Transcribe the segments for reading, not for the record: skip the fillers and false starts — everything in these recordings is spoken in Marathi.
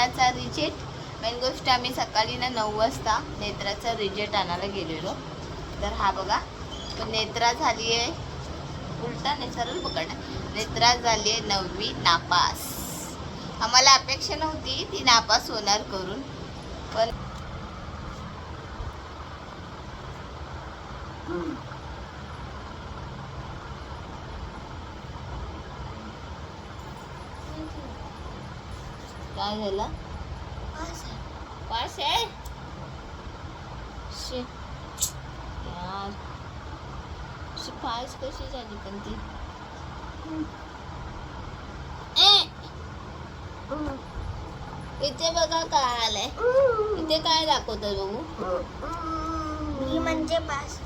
नेत्राचा रिजेक्ट. मेन गोष्ट आम्ही सकाळी ना 9 वाजता नेत्राचा रिजेक्ट आणायला गेलेलो. तर हा बघा, पण नेत्रा झाली आहे उलटा नाही सरळ पकडा. नेत्रा झाली आहे 9वी नापास. आम्हाला अपेक्षा नव्हती ती नापास होणार करून, पण काय झालं? पास आहे. यार पास कशी झाली पण ती? इथे बघा काय आलंय, इथे काय दाखवतात बघू. मी म्हणजे पास.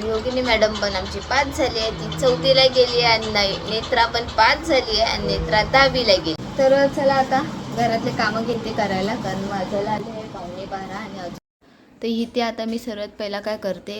योगिनी मॅडम पण आमची पास झाली आहे. ती 4थीला गेली आणि नेत्रा पण पास झाली आहे आणि नेत्रा 10वीला गेली. तर चला आता घरातले कामं घेते करायला, कारण माझ्याला आले आहे 11:15 आणि तर इथे आता मी सर्वात पहिला काय करते,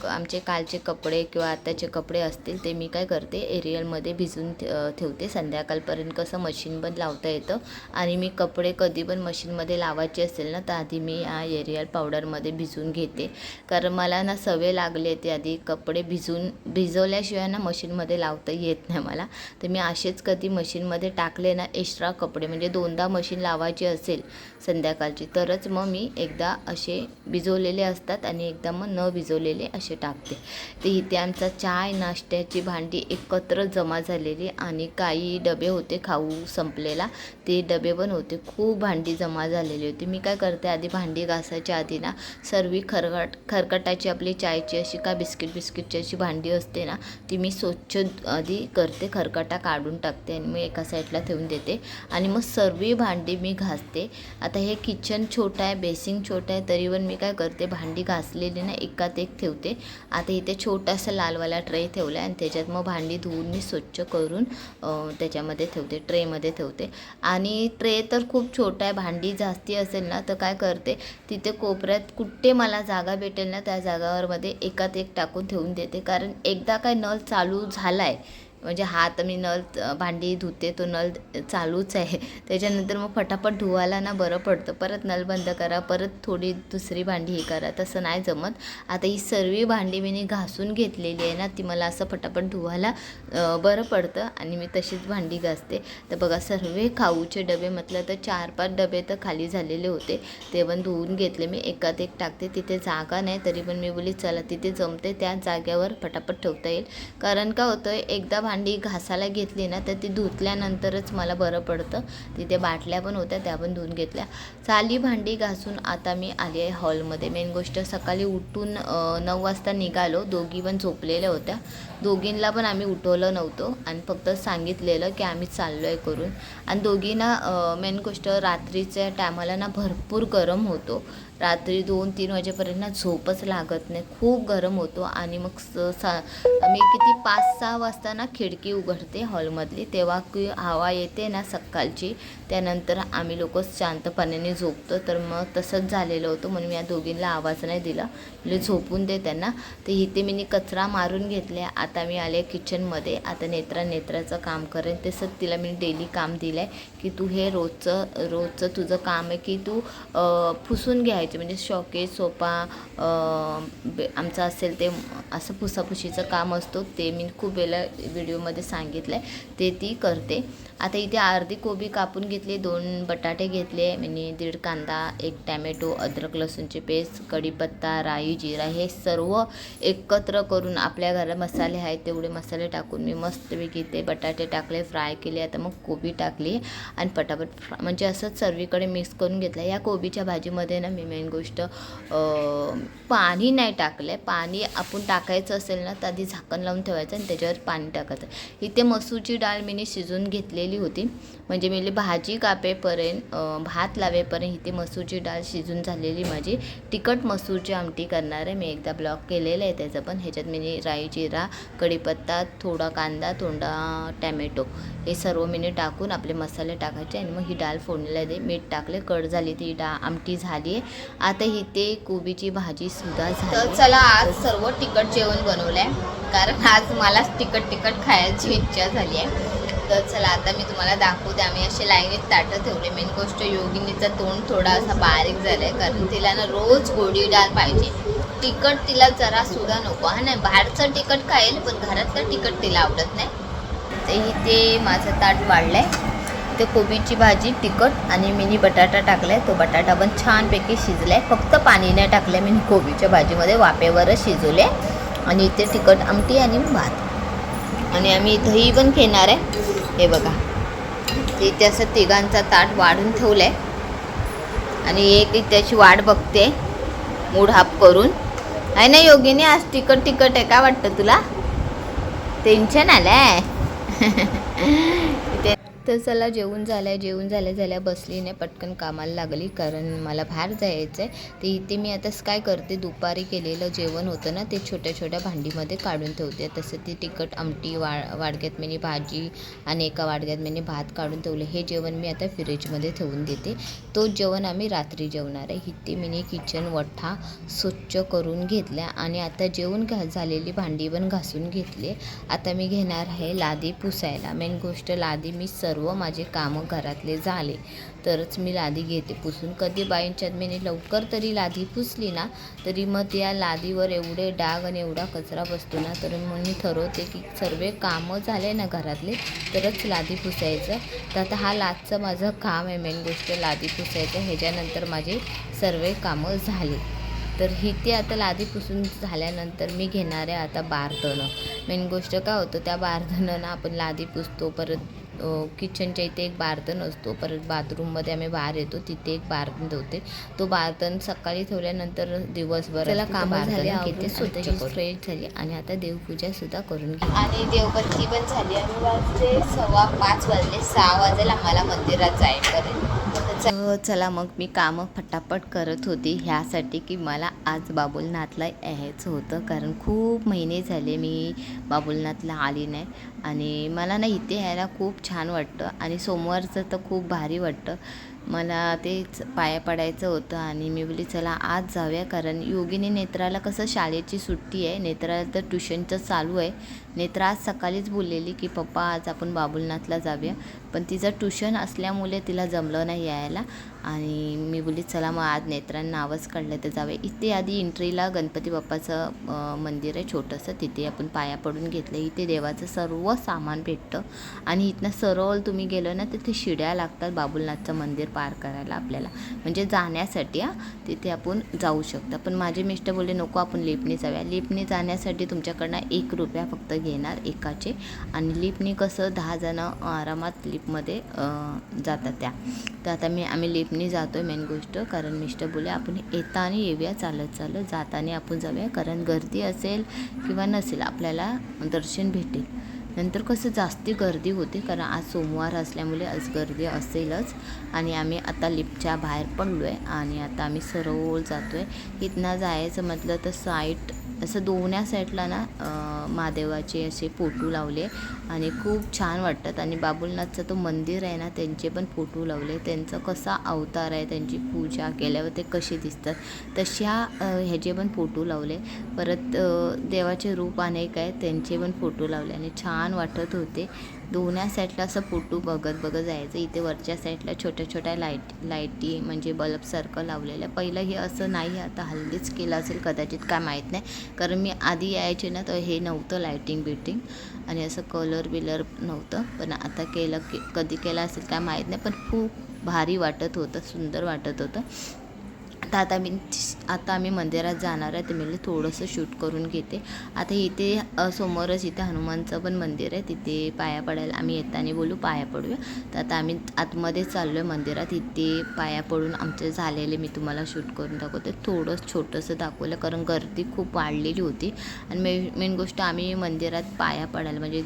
आमचे कालचे कपडे किंवा आताचे कपडे असतील ते मी काय करते एरियलमध्ये भिजून ठेवते. संध्याकाळपर्यंत कसं मशीन पण लावता येतं आणि मी कपडे कधी पण मशीनमध्ये लावायचे असेल ना तर आधी मी एरियल पावडरमध्ये भिजवून घेते. कारण मला ना सवय लागली ते आधी कपडे भिजवल्याशिवाय ना मशीनमध्ये लावता येत नाही मला. तर मी असेच कधी मशीनमध्ये टाकले ना एक्स्ट्रा कपडे, म्हणजे 2दा मशीन लावायची असेल संध्याकाळची तरच मग मी एकदा असे भिजवलेले असतात आणि एकदा मग न भिजवलेले असे टाकते. ते इथे आमचा चाय नाश्त्याची भांडी एकत्र जमा झालेली आणि काही डबे होते खाऊ संपलेला, ते डबे पण होते. खूप भांडी जमा झालेली होती. मी काय करते आधी भांडी घासायच्या आधी ना सर्व खरकटाची आपली चायची अशी का बिस्किटची अशी भांडी असते ना ती मी स्वच्छ आधी करते, खरकटा काढून टाकते आणि मी एका साईडला ठेवून देते आणि मग सर्व भांडी मी घासते. आता हे किचन छोटं आहे, बेसिंग छोटं आहे, तरी पण मी काय करते भांडी घासलेली ना एकात एक ठेवते. आता इथे छोटासा लालवाला ट्रे ठेवला आहे आणि त्याच्यात मग भांडी धुवून मी स्वच्छ करून त्याच्यामध्ये ठेवते, ट्रेमध्ये ठेवते. आणि ट्रे तर खूप छोटा आहे, भांडी जास्ती असेल ना तर काय करते तिथे कोपऱ्यात कुठे मला जागा भेटेल ना त्या जागावरमध्ये एकात एक टाकून ठेवून देते. कारण एकदा काय नळ चालू झाला आहे म्हणजे हात मी नळ भांडी धुते तो नळ चालूच आहे, त्याच्यानंतर मग फटाफट धुवायला ना बरं पडतं. परत नळ बंद करा, परत थोडी दुसरी भांडी हे करा, तसं नाही जमत. आता ही सर्व भांडी मी घासून घेतलेली आहे ना ती मला असं फटाफट धुवायला बरं पडतं आणि मी तशीच भांडी घासते. तर बघा सर्व खाऊचे डबे म्हटलं तर 4-5 डबे तर खाली झालेले होते, ते पण धुवून घेतले. मी एकात एक टाकते, तिथे जागा नाही तरी पण मी बोली चला तिथे जमते त्या जाग्यावर फटाफट ठेवता येईल. कारण काय होतं एकदा भांडी घासायला घेतली ना तर ती धुतल्यानंतरच मला बरं पडतं. तिथे बाटल्या पण होत्या त्या पण धुवून घेतल्या. चाली भांडी घासून आता मी आली आहे हॉलमध्ये. मेन गोष्ट सकाळी उठून 9 वाजता निघालो, दोघी पण झोपलेल्या होत्या, दोघींना पण आम्ही उठवलं नव्हतं आणि फक्त सांगितलेलं की आम्ही चाललो आहे करून. आणि दोघींना मेन गोष्ट रात्रीच्या टायमाला ना भरपूर गरम होतो, रात्री 2-3 वाजेपर्यंत ना झोपच लागत नाही, खूप गरम होतो. आणि मग मी किती 5-6 वाजता ना खिडकी उघडते हॉलमधली, तेव्हा की हवा येते ना सकाळची, त्यानंतर आम्ही लोक शांतपणाने झोपतो. तर मग तसंच झालेलं होतं म्हणून मी या दोघींना आवाज नाही दिला, म्हणजे झोपून दे त्यांना. तर इथे मी कचरा मारून घेतले. आता मी आले किचनमध्ये. आता नेत्राचं काम करेन, तसंच तिला मी डेली काम दिलं आहे की तू हे रोजचं तुझं काम आहे की तू पुसून घ्यायचे, म्हणजे शॉकेस सोफा आमचं असेल ते असं पुसापुशीचं काम असतो, ते मी खूप वेळेला व्हिडिओमध्ये सांगितलं आहे, ते ती करते. आता इथे अर्धी कोबी कापून घेतली, 2 बटाटे घेतले, आणि 1.5 कांदा, 1 टॅमॅटो, अद्रक लसूणची पेस्ट, कढीपत्ता, राई, जिरा हे सर्व एकत्र करून आपल्या घरात मसाले आहेत तेवढे मसाले टाकून मी मस्तपैकी ते बटाटे टाकले, फ्राय केले. आता मग कोबी टाकली आणि पटापट म्हणजे असंच सर्वीकडे मिक्स करून घेतलं. या कोबीच्या भाजीमध्ये ना मी मेन गोष्ट पाणी नाही टाकलं आहे. पाणी आपण टाकायचं असेल ना तर आधी झाकण लावून ठेवायचं आणि त्याच्यावर पाणी टाकायचं. इथे मसूरची डाळ मी शिजून घेतलेली होती, म्हणजे मी भाजी कापेपर्यंत भात लावेपर्यंत इथे मसूरची डाळ शिजून झालेली माझी. तिखट मसूरची आमटी करणार आहे, मी एकदा ब्लॉग केलेलं आहे त्याचं पण. ह्याच्यात मी राई, जिरा, कढीपत्ता, थोडा कांदा, थोडा टॅमॅटो हे सर्व मी टाकून आपले मसाले टाकायचे आणि मग ही डाळ फोडणीला दे. मीठ टाकले, कढ झाली, ती आमटी झाली आहे. आता इथे कोबीची भाजी सुद्धा झाली. तर चला आज सर्व तिखट जेवण बनवलं आहे, कारण आज मलाच तिखट खायची इच्छा झाली आहे. तर चला आता मी तुम्हाला दाखवते. आम्ही असे लाईनीत ताटं ठेवले. मेन गोष्ट योगिनीचं तोंड थोडा असा बारीक झालाय, कारण तिला ना रोज गोडी डाळ पाहिजे. तिखट तिला जरा सुद्धा नको. हा नाही, बाहेरचं तिखट खाईल पण घरातलं तिखट तिला आवडत नाही. ते इथे माझं ताट वाढलंय. ते कोबीची भाजी तिखट आणि मिनी बटाटा टाकलाय. तो बटाटा पण छानपैकी शिजलाय. फक्त पाणी नाही टाकलंय मी कोबीच्या भाजीमध्ये, वाफेवरच शिजवले. आणि इथे तिखट आमटी आणि भात. आणि आम्ही दही पण घेणार आहे. हे बघा, इथे असं तिघांचा ताट वाढून ठेवलंय. आणि एक त्याची वाट बघते मूड हाफ करून. आहे ना योगिनी, आज तिखट आहे का वाटतं तुला? टेन्शन आलंय. तर चला जेवून झाल्या बसली नाही, पटकन कामाला लागली, कारण मला बाहेर जायचं आहे. तर इथे मी आता काय करते, दुपारी केलेलं जेवण होतं ना, ते छोट्या भांडीमध्ये काढून ठेवते. तसं ती तिखट आमटी वाडग्यात मी भाजी आणि एका वाडग्यात मी भात काढून ठेवले. हे जेवण मी आता फ्रीजमध्ये ठेवून देते. तोच जेवण आम्ही रात्री जेवणार आहे. इथे मी किचन वठा स्वच्छ करून घेतल्या आणि आता जेवण झालेली भांडी पण घासून घेतली. आता मी घेणार आहे लादी पुसायला. मेन गोष्ट, लादी मी सर्व माझे कामं घरातले झाले तरच मी लादी घेते पुसून. कधी बाईंच्यात मी लवकर तरी लादी पुसली ना, तरी मग त्या लादीवर एवढे डाग आणि एवढा कचरा बसतो ना, तर मग मी ठरवते की सर्व कामं झाले ना घरातले तरच लादी पुसायचं. तर आता हा लादचं माझं काम आहे. मेन गोष्ट लादी पुसायचं. ह्याच्यानंतर माझे सर्व कामं झाले. तर इथे आता लादी पुसून झाल्यानंतर मी घेणार आहे आता बारदणं. मेन गोष्ट काय होतं, त्या बारदणानं आपण लादी पुसतो, परत किचनच्या इथे एक बारदण असतो, परत बाथरूममध्ये आम्ही बाहेर येतो तिथे एक बारदण ठेवते. तो बारदण सकाळी ठेवल्यानंतर दिवसभर त्याला कामं झाले, किती स्वच्छ फ्रेश झाली. आणि आता देवपूजा सुद्धा करून घे आणि देवबत्ती पण झाली. आणि वाजले 5:15 वाजले, 6 वाजेला आम्हाला मंदिरात जायपर्यंत. चला मग मी कामं फटाफट करत होती ह्यासाठी की मला आज बाबुलनाथला यायचं होतं, कारण खूप महिने झाले मी बाबुलनाथला आली नाही. आणि मला ना इथे यायला खूप छान वाटतं आणि सोमवारचं तर खूप भारी वाटतं. मला तेच पाया पडायचं होतं आणि मी बोलली चला आज जाऊया, कारण योगिनी नेत्राला कसं शाळेची सुट्टी आहे, नेत्राला तर ट्युशनचं चालू आहे. नेत्रा आज सकाळीच बोललेली की पप्पा आज आपण बाबुलनाथला जाऊया, पण तिचं ट्युशन असल्यामुळे तिला जमलं नाही यायला. आणि मी बोलली चला मग आज नेत्रांना नावच काढलं तर जाऊया. इथे आधी एंट्रीला गणपती बाप्पाचं मंदिर आहे छोटंसं, तिथे आपण पाया पडून घेतलं. इथे देवाचं सर्व सामान भेटतं आणि इथनं सरळ तुम्ही गेलं ना तिथे शिड्या लागतात बाबुलनाथचं मंदिर पार करायला आपल्याला, म्हणजे जाण्यासाठी. तिथे आपण जाऊ शकता. पण माझे मिस्टर बोलले नको आपण लिफ्टने जाऊया. लिफ्टने जाण्यासाठी तुमच्याकडनं ₹1 फक्त घेणार एकाचे. आणि लिफ्टने कसं 10 जणं आरामात लिफ्टमध्ये जातात त्या. तर आता आम्ही लिफ्टने जातो आहे. मेन गोष्ट, कारण मिस्टर बोलले आपण येताना येऊया चालत जाताना आपण जाऊया, कारण गर्दी असेल किंवा नसेल आपल्याला दर्शन भेटेल. नंतर कसं जास्ती गर्दी होते, कारण आज सोमवार असल्यामुळे आज गर्दी असेलच. आणि आम्ही आता लिफ्टच्या बाहेर पडलो आहे आणि आता आम्ही सरळ जातो आहे. इथनं जायचं म्हटलं तर साईट असं दोन्ही साईडला ना महादेवाचे असे फोटो लावले आणि खूप छान वाटतात. आणि बाबुलनाथचं तो मंदिर आहे ना, त्यांचे पण फोटो लावले. त्यांचं कसा अवतार आहे, त्यांची पूजा केल्यावर ते कसे दिसतात तशा ह्याचे पण फोटो लावले. परत देवाचे रूप अनेक आहे, त्यांचे पण फोटो लावले आणि छान वाटत होते. दोन्ही साईडला असं फोटो बघत जायचं. इथे वरच्या साईडला छोट्या लाईटी म्हणजे बल्बसारखं लावलेलं आहे. पहिलं हे असं नाही, आता हल्लीच केलं असेल कदाचित, काय माहीत नाही, कारण मी आधी यायचे ना तर हे नव्हतं लाईटिंग बिटिंग आणि असं कलर नव्हतं. पण आता कधी केलं असेल काय माहीत नाही, पण खूप भारी वाटत होतं, सुंदर वाटत होतं. आता आम्ही मंदिरात जाणार आहे, तर मी थोडंसं शूट करून घेते. आता इथे समोरच इथे हनुमानचं पण मंदिर आहे, तिथे पाया पडायला आम्ही येताना बोलू पाया पडूया. तर आता आम्ही आतमध्ये चाललो आहे मंदिरात. इथे पाया पडून आमचे झालेले मी तुम्हाला शूट करून दाखवते. थोडं छोटंसं दाखवलं, कारण गर्दी खूप वाढलेली होती. आणि मेन गोष्ट, आम्ही मंदिरात पाया पडायला म्हणजे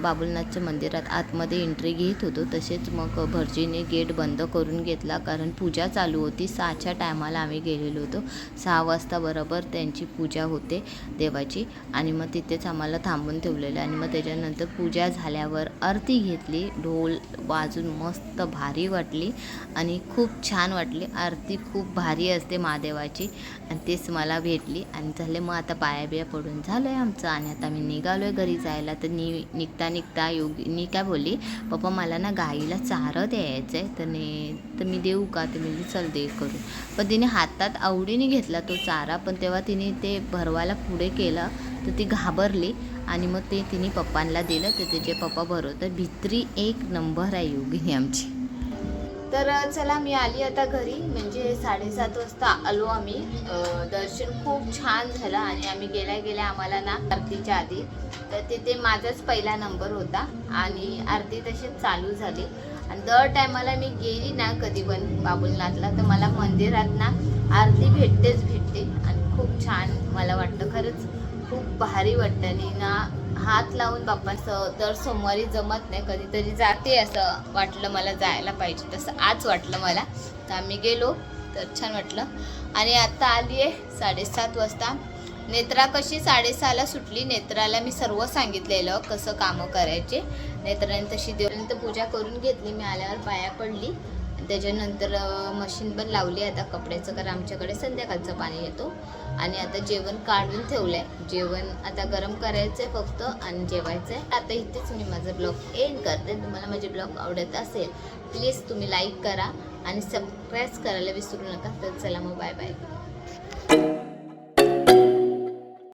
बाबुलनाथच्या मंदिरात आतमध्ये एंट्री घेत होतो, तसेच मग भटजीने गेट बंद करून घेतला, कारण पूजा चालू होती. 6च्या टायमाला आम्ही गेलेलो होतो. 6 वाजता बरोबर त्यांची पूजा होते देवाची. आणि मग तिथेच आम्हाला थांबून ठेवलेलं. आणि मग त्याच्यानंतर पूजा झाल्यावर आरती घेतली, ढोल वाजून मस्त भारी वाटली आणि खूप छान वाटली. आरती खूप भारी असते महादेवाची आणि तेच मला भेटली. आणि झाले मग आता पाया बिया पडून झालं आहे आमचं. आणि आता आम्ही निघालो आहे घरी जायला. तर निघता निघता योगिनी काय बोलली, पप्पा मला ना गाईला चारा द्यायचं आहे, तर मी देऊ का? ते म्हणजे चल दे करून. पण तिने हातात आवडीने घेतला तो चारा, पण तेव्हा तिने ते भरवायला पुढे केलं तर ती घाबरली आणि मग ते तिने पप्पांना दिलं. तर त्याचे पप्पा भरवतात. भित्री एक नंबर आहे योगिनी आमची. तर चला मी आली आता घरी, म्हणजे 7:30 वाजता आलो आम्ही. दर्शन खूप छान झालं आणि आम्ही गेल्या आम्हाला ना आरतीच्या आधी तर तिथे माझाच पहिला नंबर होता आणि आरती तशीच चालू झाली. आणि दर टायमाला मी गेली ना कधी पण बाबुलनाथला तर मला मंदिरात ना आरती भेटते आणि खूप छान मला वाटतं, खरंच खूप भारी वाटतं. आणि ना हात लावून बाप्पाचं दर सोमवारी जमत नाही, कधीतरी जाते असं वाटलं मला जायला पाहिजे, तसं आज वाटलं मला. तर आम्ही गेलो तर छान वाटलं. आणि आता आली आहे 7:30 वाजता. नेत्रा कशी 6:30ला सुटली. नेत्राला मी सर्व सांगितलेलं कसं कामं करायचे. नेत्राने तशी देवापर्यंत पूजा करून घेतली. मी आल्यावर पाया पडली. त्याच्यानंतर मशीन पण लावली आता कपड्याचं, कारण आमच्याकडे संध्याकाळचं पाणी येतो. आणि आता जेवण काढून ठेवलं आहे. जेवण आता गरम करायचं आहे फक्त आणि जेवायचं आहे. आता इथेच मी माझा ब्लॉग एंड करते. तुम्हाला माझे ब्लॉग आवडत असेल प्लीज तुम्ही लाईक करा आणि सबस्क्राईब करायला विसरू नका. तर चला मग बाय बाय.